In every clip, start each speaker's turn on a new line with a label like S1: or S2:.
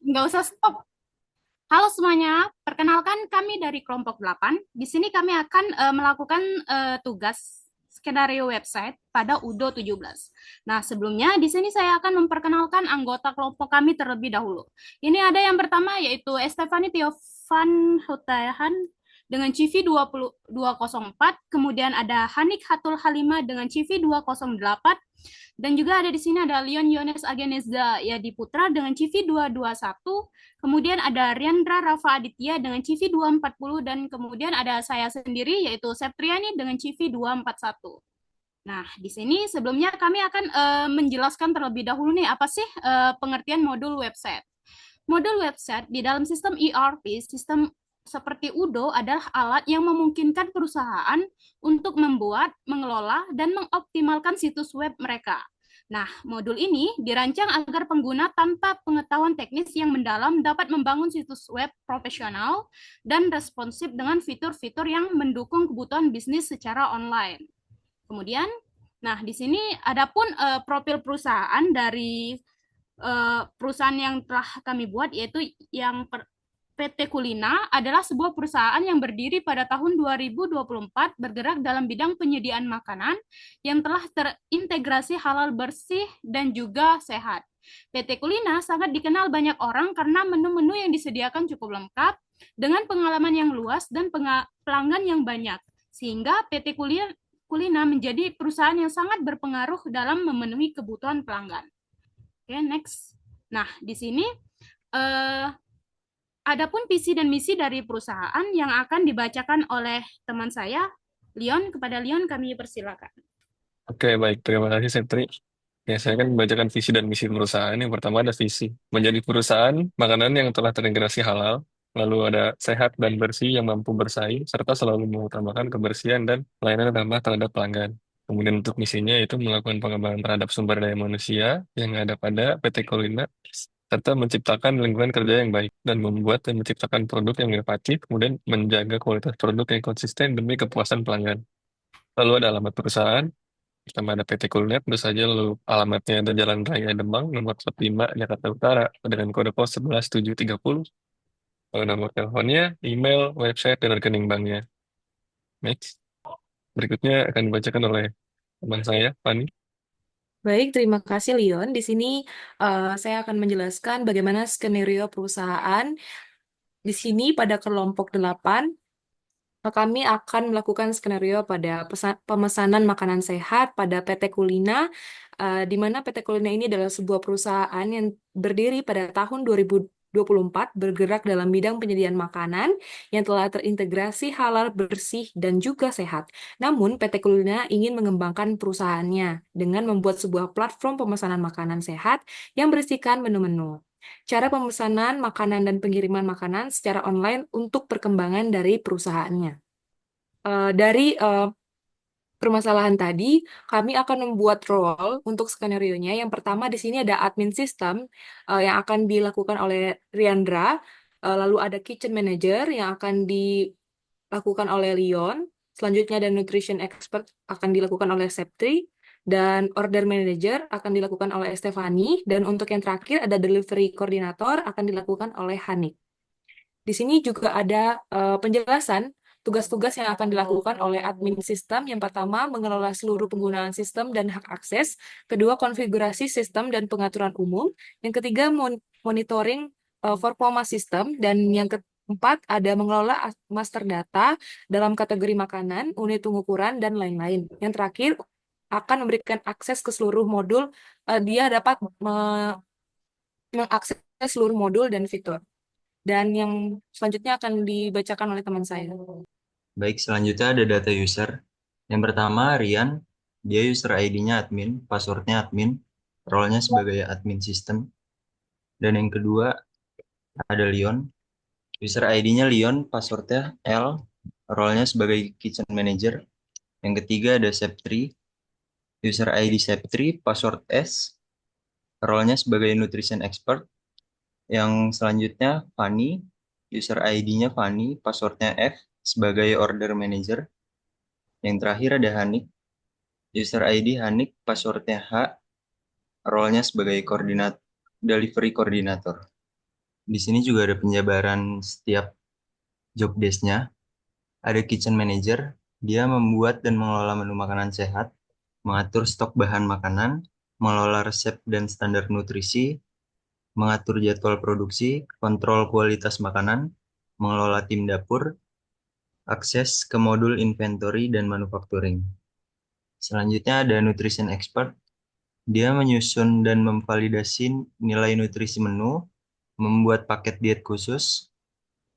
S1: nggak usah stop. Halo semuanya, perkenalkan kami dari kelompok 8. Di sini kami akan melakukan tugas skenario website pada UDO 17. Nah, sebelumnya di sini saya akan memperkenalkan anggota kelompok kami terlebih dahulu. Ini ada yang pertama yaitu Estefani Tiovan Hutahan dengan CV 204, kemudian ada Hanik Hatul Halima dengan CV 208, dan juga ada di sini ada Leon Yones Ageneza Yadi Putra dengan CV 221. Kemudian ada Riandra Rafa Aditya dengan CV 240. Dan kemudian ada saya sendiri yaitu Septriani dengan CV 241. Nah, di sini sebelumnya kami akan menjelaskan terlebih dahulu nih apa sih pengertian modul website. Modul website di dalam sistem ERP, sistem seperti UDO adalah alat yang memungkinkan perusahaan untuk membuat, mengelola, dan mengoptimalkan situs web mereka. Nah, modul ini dirancang agar pengguna tanpa pengetahuan teknis yang mendalam dapat membangun situs web profesional dan responsif dengan fitur-fitur yang mendukung kebutuhan bisnis secara online. Kemudian, nah di sini adapun profil perusahaan dari perusahaan yang telah kami buat yaitu yang PT Kulina adalah sebuah perusahaan yang berdiri pada tahun 2024 bergerak dalam bidang penyediaan makanan yang telah terintegrasi halal bersih dan juga sehat. PT Kulina sangat dikenal banyak orang karena menu-menu yang disediakan cukup lengkap dengan pengalaman yang luas dan pelanggan yang banyak, sehingga PT Kulina menjadi perusahaan yang sangat berpengaruh dalam memenuhi kebutuhan pelanggan. Oke, next. Nah, di sini eh, adapun visi dan misi dari perusahaan yang akan dibacakan oleh teman saya, Leon. Kepada Leon kami persilakan.
S2: Oke, baik. Terima kasih, Septri. Ya, saya akan membacakan visi dan misi perusahaan. Yang pertama ada visi. Menjadi perusahaan makanan yang telah terintegrasi halal, lalu ada sehat dan bersih yang mampu bersaing, serta selalu mengutamakan kebersihan dan pelayanan yang ramah terhadap pelanggan. Kemudian untuk misinya yaitu melakukan pengembangan terhadap sumber daya manusia yang ada pada PT Kulina, serta menciptakan lingkungan kerja yang baik dan membuat dan menciptakan produk yang inovatif, kemudian menjaga kualitas produk yang konsisten demi kepuasan pelanggan. Lalu ada alamat perusahaan, pertama ada PT Kuliner, tentu saja, lalu alamatnya ada Jalan Raya Demang, nomor 45, Jakarta Utara, dengan kode pos 11730. Lalu nomor teleponnya, email, website, dan rekening banknya. Next. Berikutnya akan dibacakan oleh teman saya, Fani.
S3: Baik, terima kasih Leon. Di sini saya akan menjelaskan bagaimana skenario perusahaan. Di sini pada kelompok 8, kami akan melakukan skenario pada pemesanan makanan sehat pada PT Kulina, di mana PT Kulina ini adalah sebuah perusahaan yang berdiri pada tahun 2024 bergerak dalam bidang penyediaan makanan yang telah terintegrasi halal, bersih, dan juga sehat. Namun, PT Kulina ingin mengembangkan perusahaannya dengan membuat sebuah platform pemesanan makanan sehat yang berisikan menu-menu, cara pemesanan makanan dan pengiriman makanan secara online untuk perkembangan dari perusahaannya. Dari permasalahan tadi, kami akan membuat role untuk skenario-nya. Yang pertama di sini ada admin system yang akan dilakukan oleh Riandra, lalu ada kitchen manager yang akan dilakukan oleh Leon, selanjutnya ada nutrition expert akan dilakukan oleh Septri, dan order manager akan dilakukan oleh Estefani, dan untuk yang terakhir ada delivery coordinator akan dilakukan oleh Hanik. Di sini juga ada penjelasan tugas-tugas yang akan dilakukan oleh admin sistem. Yang pertama, mengelola seluruh penggunaan sistem dan hak akses. Kedua, konfigurasi sistem dan pengaturan umum. Yang ketiga, monitoring performa sistem. Dan yang keempat, ada mengelola master data dalam kategori makanan, unit pengukuran, dan lain-lain. Yang terakhir, akan memberikan akses ke seluruh modul. Dia dapat mengakses seluruh modul dan fitur. Dan yang selanjutnya akan dibacakan oleh teman saya.
S4: Baik, selanjutnya ada data user. Yang pertama, Rian. Dia user ID-nya admin, passwordnya admin, role-nya sebagai admin sistem. Dan yang kedua, ada Leon. User ID-nya Leon, passwordnya L, role-nya sebagai kitchen manager. Yang ketiga ada Septri. User ID Septri, password S, role-nya sebagai nutrition expert. Yang selanjutnya, Fanny. User ID-nya Fanny, passwordnya F, sebagai order manager. Yang terakhir ada Hanik. User ID Hanik, passwordnya H, role-nya sebagai delivery coordinator. Di sini juga ada penjabaran setiap job desk-nya. Ada kitchen manager, dia membuat dan mengelola menu makanan sehat, mengatur stok bahan makanan, mengelola resep dan standar nutrisi, mengatur jadwal produksi, kontrol kualitas makanan, mengelola tim dapur, akses ke modul inventory dan manufacturing. Selanjutnya ada nutrition expert. Dia menyusun dan memvalidasi nilai nutrisi menu, membuat paket diet khusus,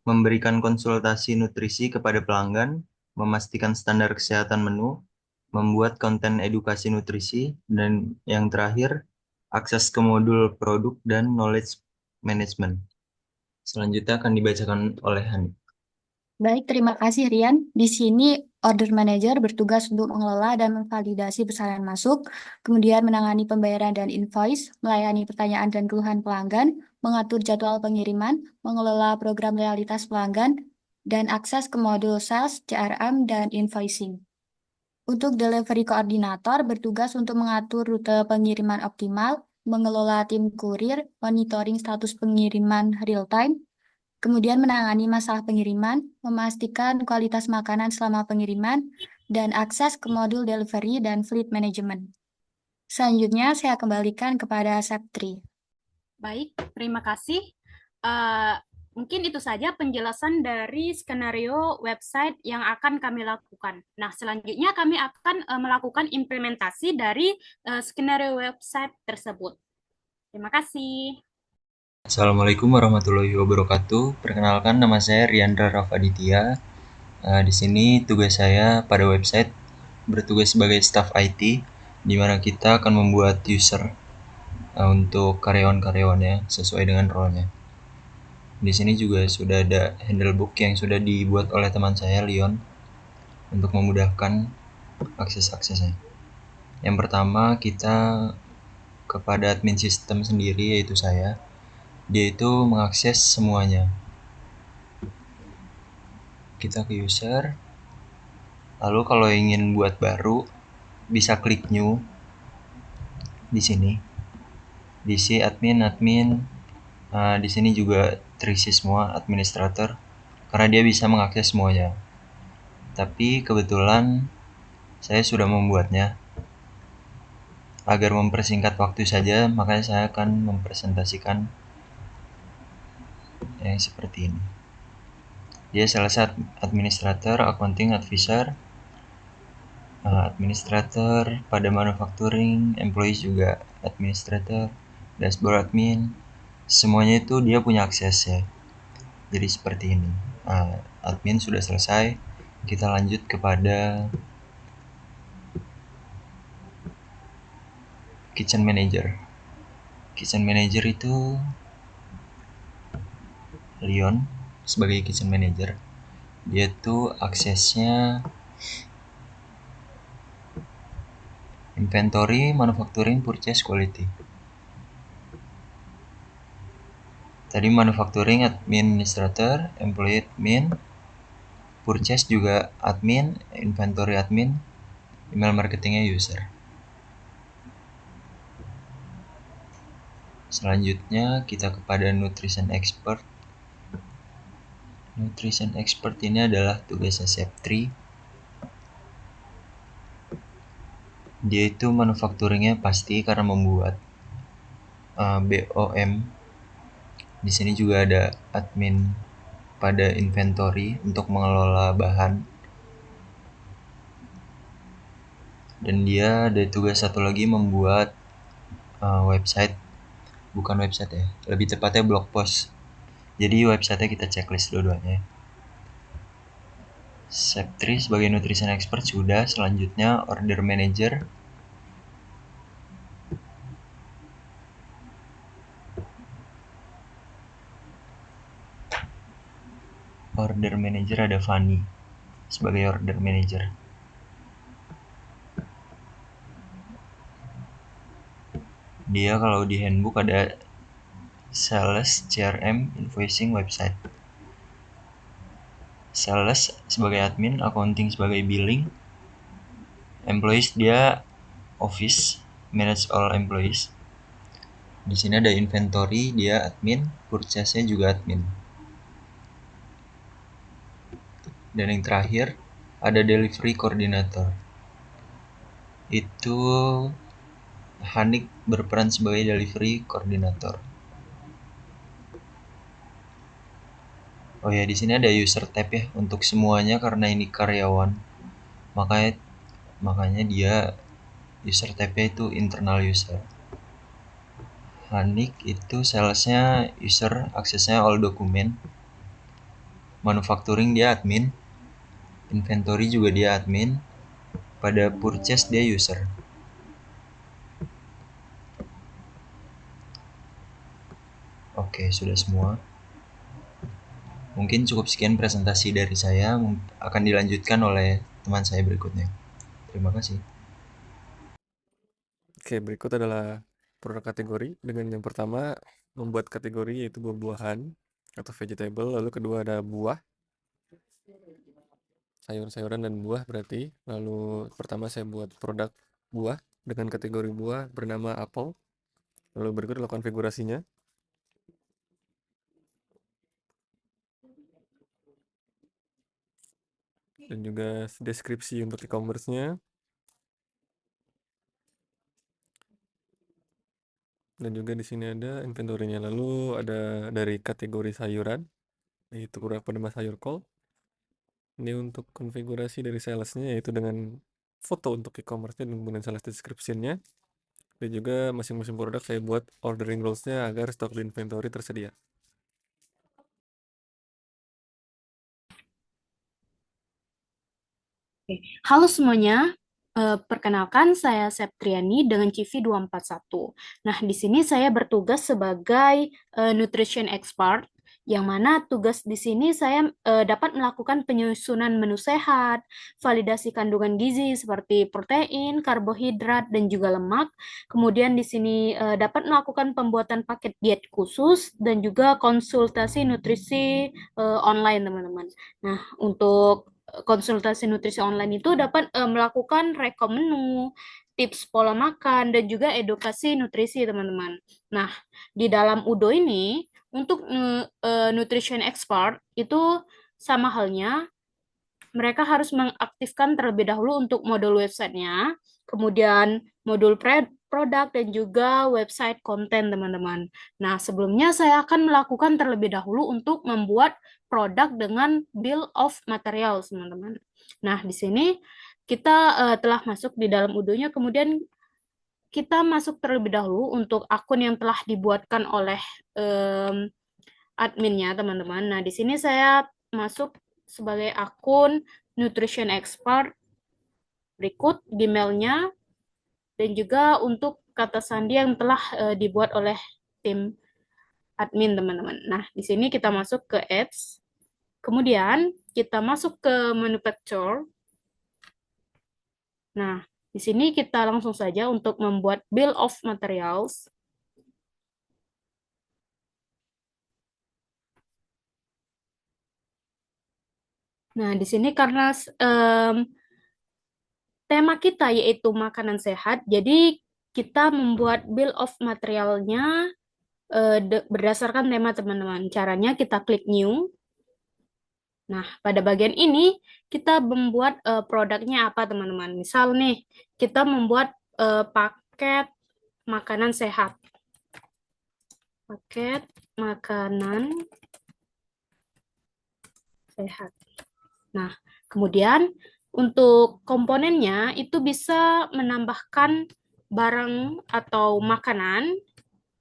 S4: memberikan konsultasi nutrisi kepada pelanggan, memastikan standar kesehatan menu, membuat konten edukasi nutrisi, dan yang terakhir, akses ke modul produk dan knowledge management. Selanjutnya akan dibacakan oleh Hani.
S5: Baik, terima kasih Rian. Di sini order manager bertugas untuk mengelola dan memvalidasi pesanan masuk, kemudian menangani pembayaran dan invoice, melayani pertanyaan dan keluhan pelanggan, mengatur jadwal pengiriman, mengelola program loyalitas pelanggan, dan akses ke modul sales, CRM, dan invoicing. Untuk delivery koordinator bertugas untuk mengatur rute pengiriman optimal, mengelola tim kurir, monitoring status pengiriman real time, kemudian menangani masalah pengiriman, memastikan kualitas makanan selama pengiriman, dan akses ke modul delivery dan fleet management. Selanjutnya, saya kembalikan kepada Septri.
S1: Baik, terima kasih. Mungkin itu saja penjelasan dari skenario website yang akan kami lakukan. Nah, selanjutnya kami akan melakukan implementasi dari skenario website tersebut. Terima kasih.
S4: Assalamualaikum warahmatullahi wabarakatuh. Perkenalkan, nama saya Riandra Rafaditya. Di sini tugas saya pada website bertugas sebagai staff IT, di mana kita akan membuat user untuk karyawan-karyawannya sesuai dengan role-nya. Di sini juga sudah ada handlebook yang sudah dibuat oleh teman saya, Leon, untuk memudahkan akses-aksesnya. Yang pertama, kita kepada admin sistem sendiri, yaitu saya. Dia itu mengakses semuanya. Kita ke user, lalu kalau ingin buat baru, bisa klik new di sini. Diisi admin. Di sini juga terisi semua administrator, karena dia bisa mengakses semuanya. Tapi kebetulan saya sudah membuatnya. Agar mempersingkat waktu saja, makanya saya akan mempresentasikan yang seperti ini. Dia salah satu administrator, accounting advisor, administrator pada manufacturing, employees juga administrator, dashboard admin, semuanya itu dia punya akses ya. Jadi seperti ini. Admin sudah selesai, kita lanjut kepada kitchen manager. Kitchen manager itu Leon sebagai kitchen manager. Dia tuh aksesnya inventory, manufacturing, purchase, quality. Tadi manufacturing administrator, employee admin, purchase juga admin, inventory admin, email marketingnya user. Selanjutnya kita kepada nutrition expert. Nutrition expert ini adalah tugasnya Septri. Dia itu manufacturingnya pasti karena membuat BOM. Di sini juga ada admin pada inventory untuk mengelola bahan. Dan dia ada tugas satu lagi membuat website. Bukan website ya, lebih tepatnya blog post. Jadi websitenya kita checklist dua-duanya. Septri sebagai nutrition expert sudah. Selanjutnya order manager. Order manager ada Fanny sebagai order manager. Dia kalau di handbook ada sales, CRM, invoicing, website. Sales sebagai admin, accounting sebagai billing. Employees dia office, manage all employees. Di sini ada inventory, dia admin, purchase-nya juga admin. Dan yang terakhir ada delivery coordinator. Itu Hanik berperan sebagai delivery coordinator. Oh ya, di sini ada user tab ya untuk semuanya karena ini karyawan. Makanya dia user tab-nya itu internal user. Hanik itu salesnya user, aksesnya all dokumen. Manufacturing dia admin. Inventory juga dia admin. Pada purchase dia user. Oke, sudah semua. Mungkin cukup sekian presentasi dari saya, akan dilanjutkan oleh teman saya berikutnya. Terima kasih.
S2: Oke, berikut adalah produk kategori. Dengan yang pertama, membuat kategori yaitu buah-buahan atau vegetable. Lalu kedua ada buah, sayur-sayuran dan buah berarti. Lalu pertama saya buat produk buah dengan kategori buah bernama apple. Lalu berikut adalah konfigurasinya. Dan juga deskripsi untuk e-commerce-nya. Dan juga di sini ada inventory-nya. Lalu ada dari kategori sayuran, yaitu kurang pada sayur kol. Ini untuk konfigurasi dari salesnya, yaitu dengan foto untuk e-commerce-nya dan kemudian sales description-nya. Dan juga masing-masing produk saya buat ordering rules-nya agar stok di inventory tersedia.
S1: Halo semuanya, perkenalkan saya Septriani dengan CV 241. Nah, di sini saya bertugas sebagai nutrition expert, yang mana tugas di sini saya dapat melakukan penyusunan menu sehat, validasi kandungan gizi seperti protein, karbohidrat, dan juga lemak. Kemudian di sini dapat melakukan pembuatan paket diet khusus dan juga konsultasi nutrisi online, teman-teman. Nah, untuk konsultasi nutrisi online itu dapat melakukan rekom menu, tips pola makan, dan juga edukasi nutrisi, teman-teman. Nah, di dalam Udo ini, untuk nutrition expert itu sama halnya, mereka harus mengaktifkan terlebih dahulu untuk modul websitenya, kemudian modul produk, dan juga website konten, teman-teman. Nah, sebelumnya saya akan melakukan terlebih dahulu untuk membuat produk dengan bill of materials, teman-teman. Nah, di sini kita telah masuk di dalam Udo-nya, kemudian kita masuk terlebih dahulu untuk akun yang telah dibuatkan oleh adminnya, teman-teman. Nah, di sini saya masuk sebagai akun nutrition expert. Berikut Gmail-nya dan juga untuk kata sandi yang telah dibuat oleh tim admin, teman-teman. Nah, di sini kita masuk ke ads. Kemudian kita masuk ke manufacture. Nah, di sini kita langsung saja untuk membuat bill of materials. Nah, di sini karena tema kita yaitu makanan sehat, jadi kita membuat bill of materialnya berdasarkan tema, teman-teman. Caranya kita klik new. Nah, pada bagian ini kita membuat produknya apa, teman-teman. Misal nih, kita membuat paket makanan sehat. Paket makanan sehat. Nah, kemudian untuk komponennya itu bisa menambahkan barang atau makanan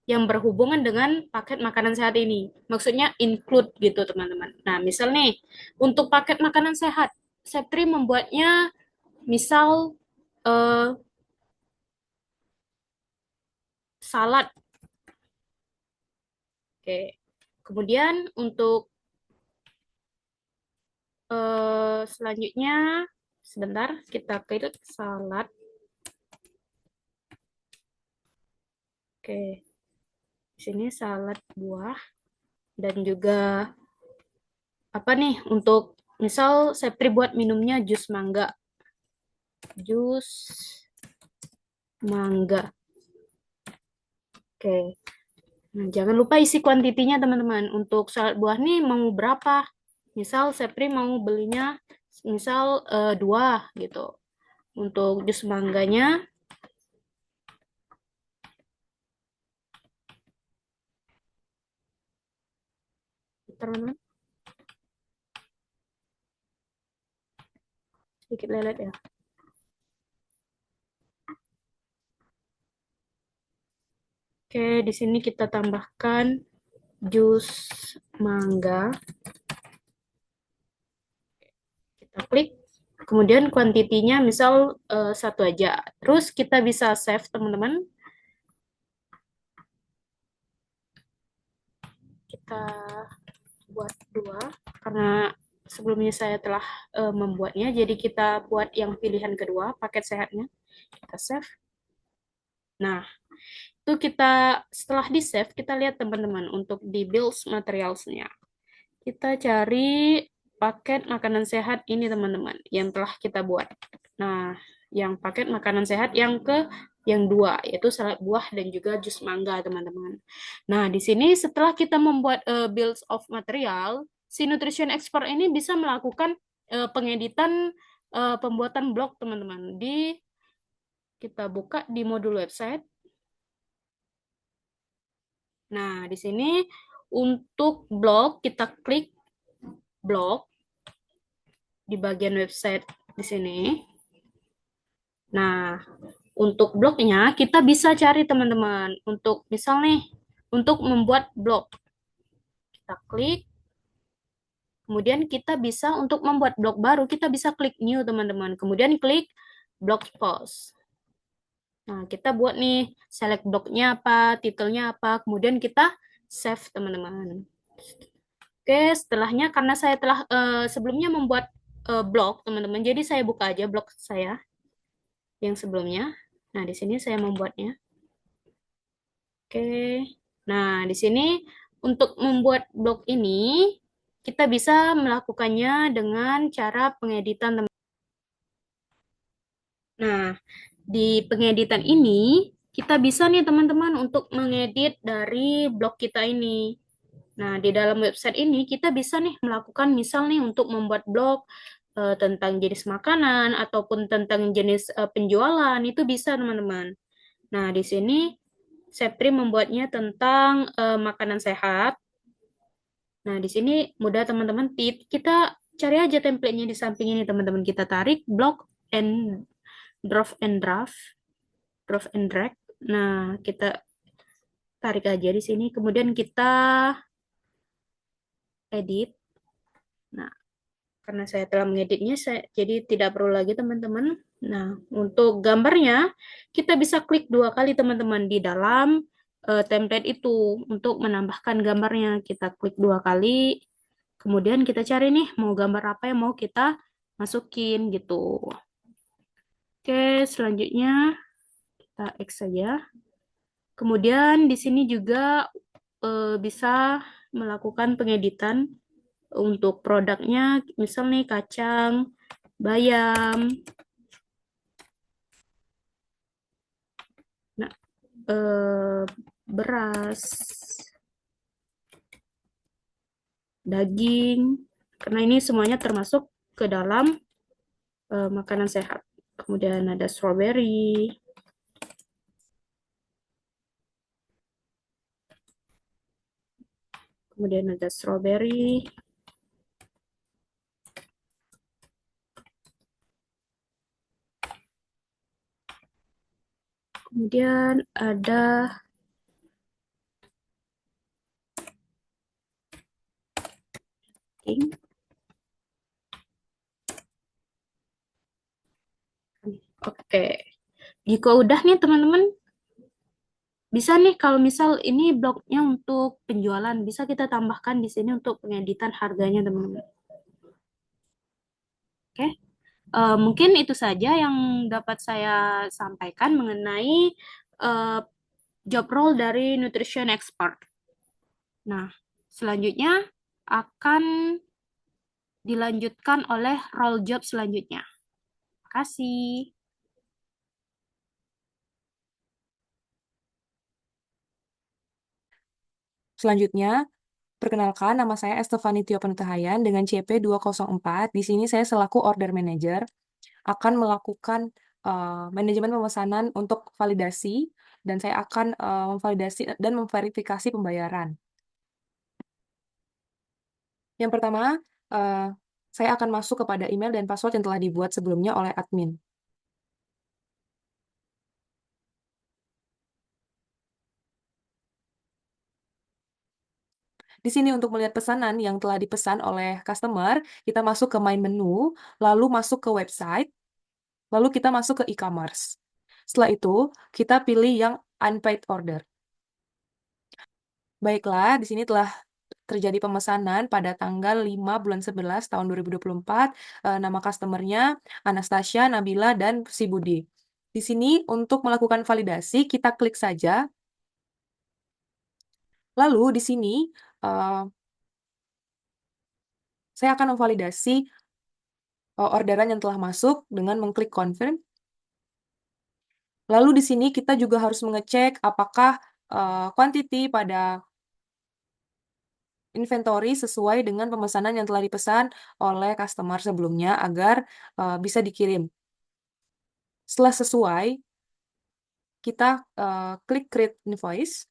S1: yang berhubungan dengan paket makanan sehat ini. Maksudnya include gitu, teman-teman. Nah, misal nih, untuk paket makanan sehat, Septri membuatnya misal salad. Oke. Kemudian untuk selanjutnya, sebentar, kita klik salad. Oke. Di sini salad buah dan juga apa nih untuk misal Septri buat minumnya jus mangga. Jus mangga. Oke. Nah, jangan lupa isi kuantitinya teman-teman. Untuk salad buah nih mau berapa? Misal Sepri mau belinya misal 2 gitu. Untuk jus mangganya teman-teman sedikit lelet ya. Oke, di sini kita tambahkan jus mangga. Kita klik. Kemudian kuantitinya misal 1 aja. Terus kita bisa save teman-teman. Kita buat 2 karena sebelumnya saya telah membuatnya. Jadi kita buat yang pilihan kedua, paket sehatnya. Kita save. Nah, itu kita setelah di save, kita lihat teman-teman untuk di builds materials-nya. Kita cari paket makanan sehat ini teman-teman yang telah kita buat. Nah, yang paket makanan sehat yang 2 yaitu salad buah dan juga jus mangga teman-teman. Nah, di sini setelah kita membuat builds of material, si nutrition expert ini bisa melakukan pengeditan pembuatan blog teman-teman. Kita buka di modul website. Nah, di sini untuk blog kita klik blog di bagian website di sini. Nah, untuk blognya kita bisa cari teman-teman. Untuk misal nih, untuk membuat blog. Kita klik. Kemudian kita bisa untuk membuat blog baru, kita bisa klik new teman-teman. Kemudian klik blog post. Nah, kita buat nih, select blognya apa, titelnya apa, kemudian kita save teman-teman. Oke, setelahnya karena saya telah sebelumnya membuat blog teman-teman, jadi saya buka aja blog saya yang sebelumnya. Nah, di sini saya membuatnya. Oke. Nah, di sini untuk membuat blog ini kita bisa melakukannya dengan cara pengeditan teman. Nah, di pengeditan ini kita bisa nih teman-teman untuk mengedit dari blog kita ini. Nah, di dalam website ini kita bisa nih melakukan misal nih untuk membuat blog tentang jenis makanan ataupun tentang jenis penjualan itu bisa teman-teman. Nah, di sini Sepri membuatnya tentang makanan sehat. Nah, di sini mudah teman-teman. Kita cari aja template-nya di samping ini teman-teman. Kita tarik blog and draft and drag. Nah, kita tarik aja di sini. Kemudian kita edit. Nah, karena saya telah mengeditnya, jadi tidak perlu lagi teman-teman. Nah, untuk gambarnya, kita bisa klik 2 kali teman-teman di dalam template itu untuk menambahkan gambarnya. Kita klik 2 kali, kemudian kita cari nih mau gambar apa yang mau kita masukin gitu. Oke, selanjutnya kita X saja. Kemudian di sini juga bisa melakukan pengeditan untuk produknya, misal nih kacang, bayam, nah, beras, daging, karena ini semuanya termasuk ke dalam makanan sehat. Kemudian ada strawberry, kemudian ada strawberry, kemudian ada daging. Oke, jika udah nih teman-teman, bisa nih kalau misal ini blognya untuk penjualan, bisa kita tambahkan di sini untuk pengeditan harganya teman-teman. Oke, mungkin itu saja yang dapat saya sampaikan mengenai job role dari nutrition expert. Nah, selanjutnya akan dilanjutkan oleh role job selanjutnya. Terima kasih.
S3: Selanjutnya, perkenalkan, nama saya Estefani Tio Penutahayan dengan CP 204. Di sini saya selaku order manager akan melakukan manajemen pemesanan untuk validasi, dan saya akan memvalidasi dan memverifikasi pembayaran. Yang pertama, eh, saya akan masuk kepada email dan password yang telah dibuat sebelumnya oleh admin. Di sini untuk melihat pesanan yang telah dipesan oleh customer, kita masuk ke main menu, lalu masuk ke website, lalu kita masuk ke e-commerce. Setelah itu, kita pilih yang unpaid order. Baiklah, di sini telah terjadi pemesanan pada tanggal 5 bulan 11 tahun 2024. Nama customernya Anastasia, Nabila, dan si Budi. Di sini untuk melakukan validasi, kita klik saja. Lalu di sini eh, saya akan memvalidasi orderan yang telah masuk dengan mengklik confirm. Lalu di sini kita juga harus mengecek apakah quantity pada inventory sesuai dengan pemesanan yang telah dipesan oleh customer sebelumnya agar bisa dikirim. Setelah sesuai, kita klik create invoice.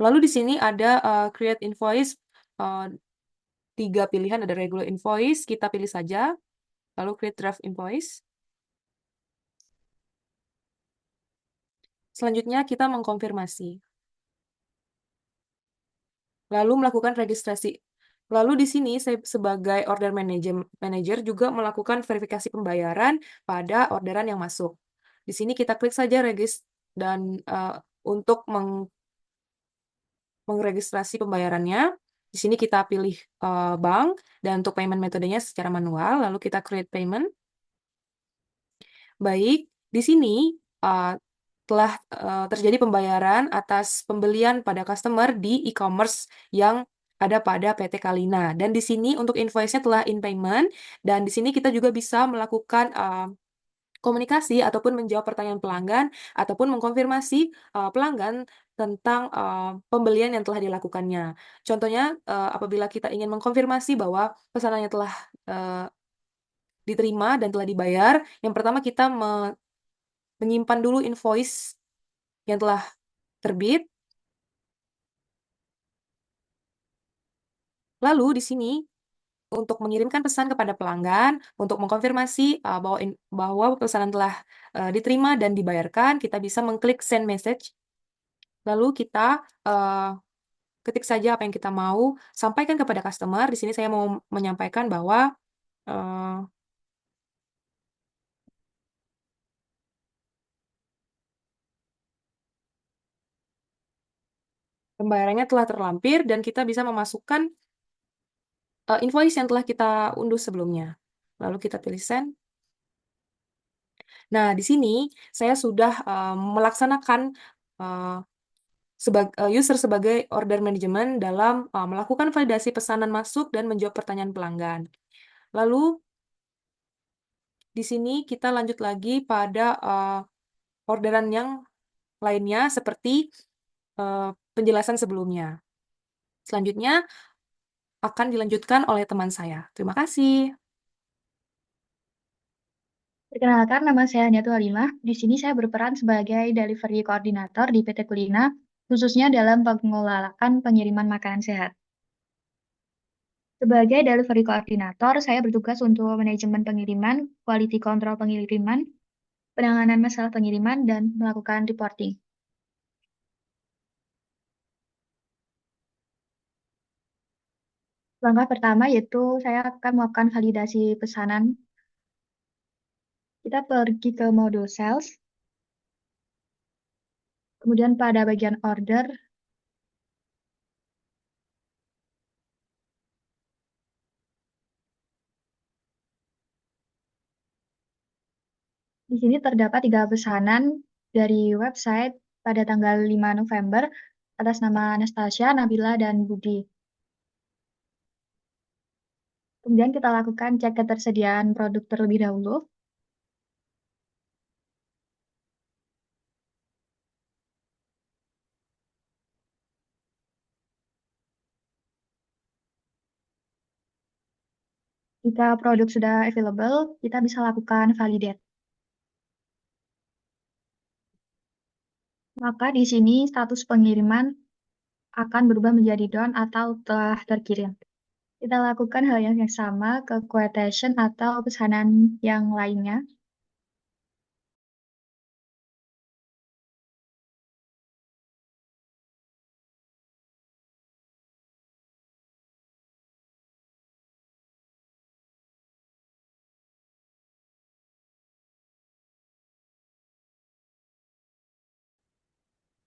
S3: Lalu di sini ada create invoice, 3 pilihan, ada regular invoice, kita pilih saja. Lalu create draft invoice. Selanjutnya kita mengkonfirmasi. Lalu melakukan registrasi. Lalu di sini saya sebagai order manager juga melakukan verifikasi pembayaran pada orderan yang masuk. Di sini kita klik saja dan untuk mengregistrasi pembayarannya. Di sini kita pilih bank dan untuk payment metodenya secara manual. Lalu kita create payment. Baik, di sini telah terjadi pembayaran atas pembelian pada customer di e-commerce yang ada pada PT Kalina. Dan di sini untuk invoice-nya telah in payment. Dan di sini kita juga bisa melakukan komunikasi ataupun menjawab pertanyaan pelanggan ataupun mengkonfirmasi pelanggan tentang pembelian yang telah dilakukannya. Contohnya, apabila kita ingin mengkonfirmasi bahwa pesanannya telah diterima dan telah dibayar, yang pertama kita menyimpan dulu invoice yang telah terbit. Lalu di sini untuk mengirimkan pesan kepada pelanggan, untuk mengkonfirmasi bahwa pesanan telah diterima dan dibayarkan, kita bisa mengklik send message. Lalu kita ketik saja apa yang kita mau sampaikan kepada customer. Di sini saya mau menyampaikan bahwa pembayarannya telah terlampir dan kita bisa memasukkan invoice yang telah kita unduh sebelumnya. Lalu kita pilih send. Nah, di sini saya sudah melaksanakan user sebagai order management dalam melakukan validasi pesanan masuk dan menjawab pertanyaan pelanggan. Lalu di sini kita lanjut lagi pada orderan yang lainnya seperti penjelasan sebelumnya. Selanjutnya akan dilanjutkan oleh teman saya. Terima kasih.
S5: Perkenalkan, nama saya Niatu Halimah. Di sini saya berperan sebagai delivery koordinator di PT Kulina, khususnya dalam pengelolaan pengiriman makanan sehat. Sebagai delivery koordinator, saya bertugas untuk manajemen pengiriman, quality control pengiriman, penanganan masalah pengiriman, dan melakukan reporting. Langkah pertama yaitu saya akan melakukan validasi pesanan. Kita pergi ke modul sales, kemudian pada bagian order, di sini terdapat 3 pesanan dari website pada tanggal 5 November atas nama Anastasia, Nabila, dan Budi. Kemudian kita lakukan cek ketersediaan produk terlebih dahulu. Jika produk sudah available, kita bisa lakukan validate. Maka di sini status pengiriman akan berubah menjadi done atau telah terkirim. Kita lakukan hal yang sama ke quotation atau pesanan yang lainnya.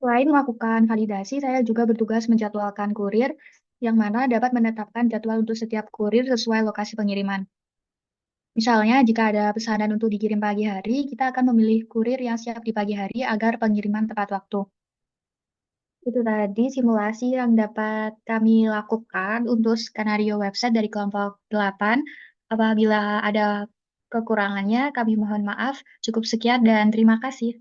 S5: Selain melakukan validasi, saya juga bertugas menjadwalkan kurir, yang mana dapat menetapkan jadwal untuk setiap kurir sesuai lokasi pengiriman. Misalnya, jika ada pesanan untuk dikirim pagi hari, kita akan memilih kurir yang siap di pagi hari agar pengiriman tepat waktu. Itu tadi simulasi yang dapat kami lakukan untuk skenario website dari kelompok 8. Apabila ada kekurangannya, kami mohon maaf. Cukup sekian dan terima kasih.